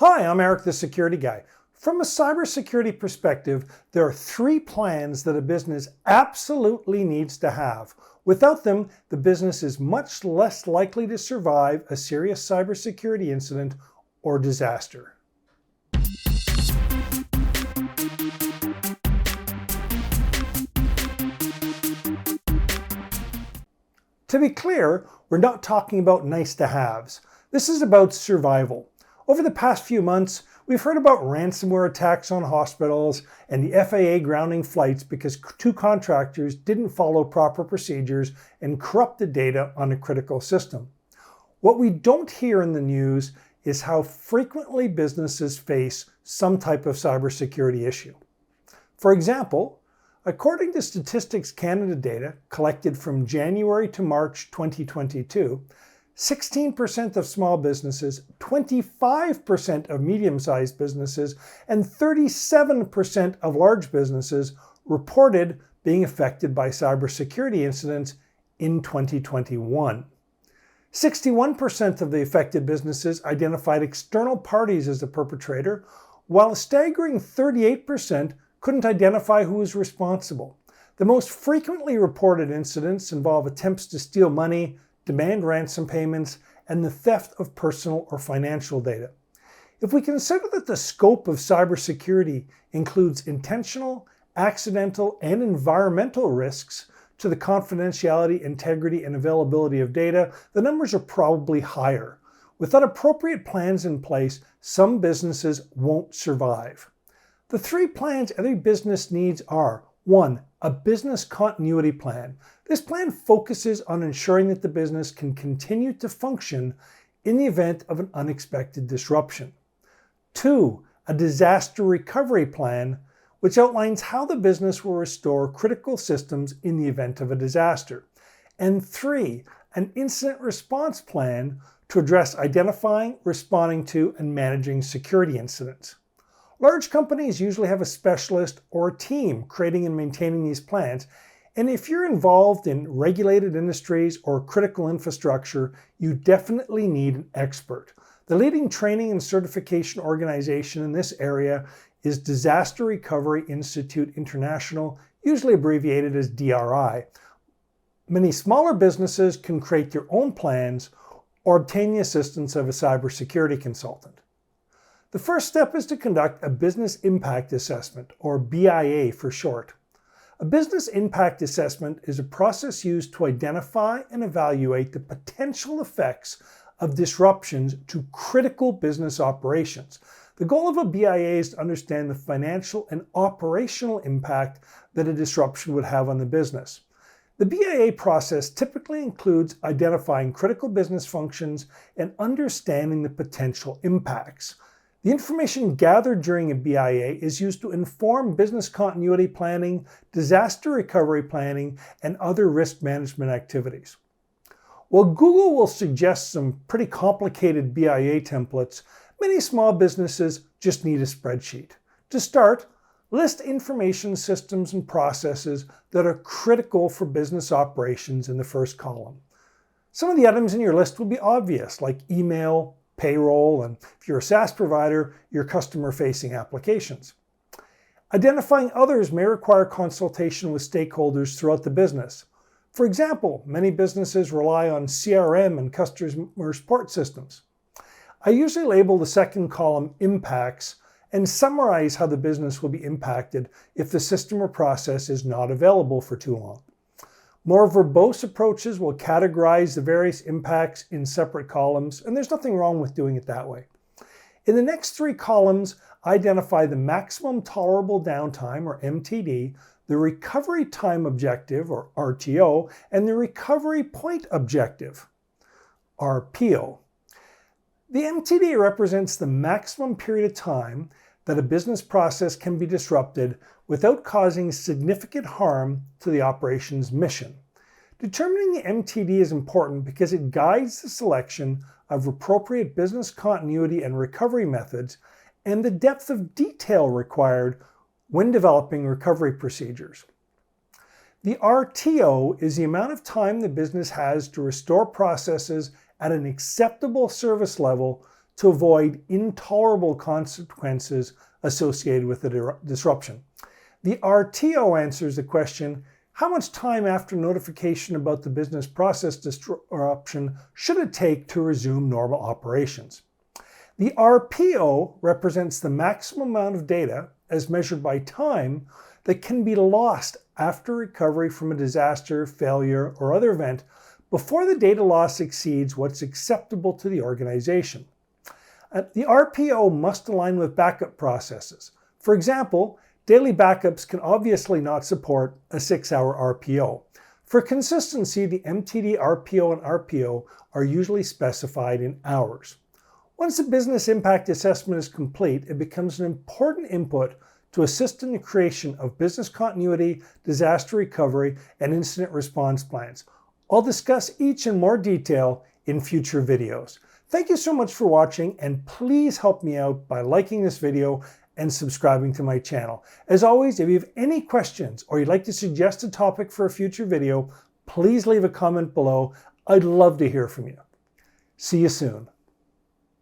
Hi, I'm Eric, the Security Guy. From a cybersecurity perspective, there are 3 plans that a business absolutely needs to have. Without them, the business is much less likely to survive a serious cybersecurity incident or disaster. To be clear, we're not talking about nice-to-haves. This is about survival. Over the past few months, we've heard about ransomware attacks on hospitals and the FAA grounding flights because 2 contractors didn't follow proper procedures and corrupted data on a critical system. What we don't hear in the news is how frequently businesses face some type of cybersecurity issue. For example, according to Statistics Canada data collected from January to March 2022, 16% of small businesses, 25% of medium-sized businesses, and 37% of large businesses reported being affected by cybersecurity incidents in 2021. 61% of the affected businesses identified external parties as the perpetrator, while a staggering 38% couldn't identify who was responsible. The most frequently reported incidents involve attempts to steal money, demand ransom payments, and the theft of personal or financial data. If we consider that the scope of cybersecurity includes intentional, accidental, and environmental risks to the confidentiality, integrity, and availability of data, the numbers are probably higher. Without appropriate plans in place, some businesses won't survive. The 3 plans every business needs are: 1. A business continuity plan. This plan focuses on ensuring that the business can continue to function in the event of an unexpected disruption. 2. A disaster recovery plan, which outlines how the business will restore critical systems in the event of a disaster. And 3. An incident response plan to address identifying, responding to, and managing security incidents. Large companies usually have a specialist or a team creating and maintaining these plans, and if you're involved in regulated industries or critical infrastructure, you definitely need an expert. The leading training and certification organization in this area is Disaster Recovery Institute International, usually abbreviated as DRI. Many smaller businesses can create their own plans or obtain the assistance of a cybersecurity consultant. The first step is to conduct a Business Impact Assessment, or BIA for short. A Business Impact Assessment is a process used to identify and evaluate the potential effects of disruptions to critical business operations. The goal of a BIA is to understand the financial and operational impact that a disruption would have on the business. The BIA process typically includes identifying critical business functions and understanding the potential impacts. The information gathered during a BIA is used to inform business continuity planning, disaster recovery planning, and other risk management activities. While Google will suggest some pretty complicated BIA templates, many small businesses just need a spreadsheet. To start, list information systems and processes that are critical for business operations in the first column. Some of the items in your list will be obvious, like email, payroll, and if you're a SaaS provider, your customer-facing applications. Identifying others may require consultation with stakeholders throughout the business. For example, many businesses rely on CRM and customer support systems. I usually label the second column impacts and summarize how the business will be impacted if the system or process is not available for too long. More verbose approaches will categorize the various impacts in separate columns, and there's nothing wrong with doing it that way. In the next 3 columns, identify the maximum tolerable downtime, or MTD, the recovery time objective, or RTO, and the recovery point objective, RPO. The MTD represents the maximum period of time that a business process can be disrupted without causing significant harm to the operation's mission. Determining the MTD is important because it guides the selection of appropriate business continuity and recovery methods and the depth of detail required when developing recovery procedures. The RTO is the amount of time the business has to restore processes at an acceptable service level to avoid intolerable consequences associated with the disruption. The RTO answers the question, how much time after notification about the business process disruption should it take to resume normal operations? The RPO represents the maximum amount of data, as measured by time, that can be lost after recovery from a disaster, failure, or other event before the data loss exceeds what's acceptable to the organization. The RPO must align with backup processes. For example, daily backups can obviously not support a 6-hour RPO. For consistency, the MTD RPO and RPO are usually specified in hours. Once the business impact assessment is complete, it becomes an important input to assist in the creation of business continuity, disaster recovery, and incident response plans. I'll discuss each in more detail in future videos. Thank you so much for watching, and please help me out by liking this video and subscribing to my channel. As always, if you have any questions or you'd like to suggest a topic for a future video, please leave a comment below. I'd love to hear from you. See you soon.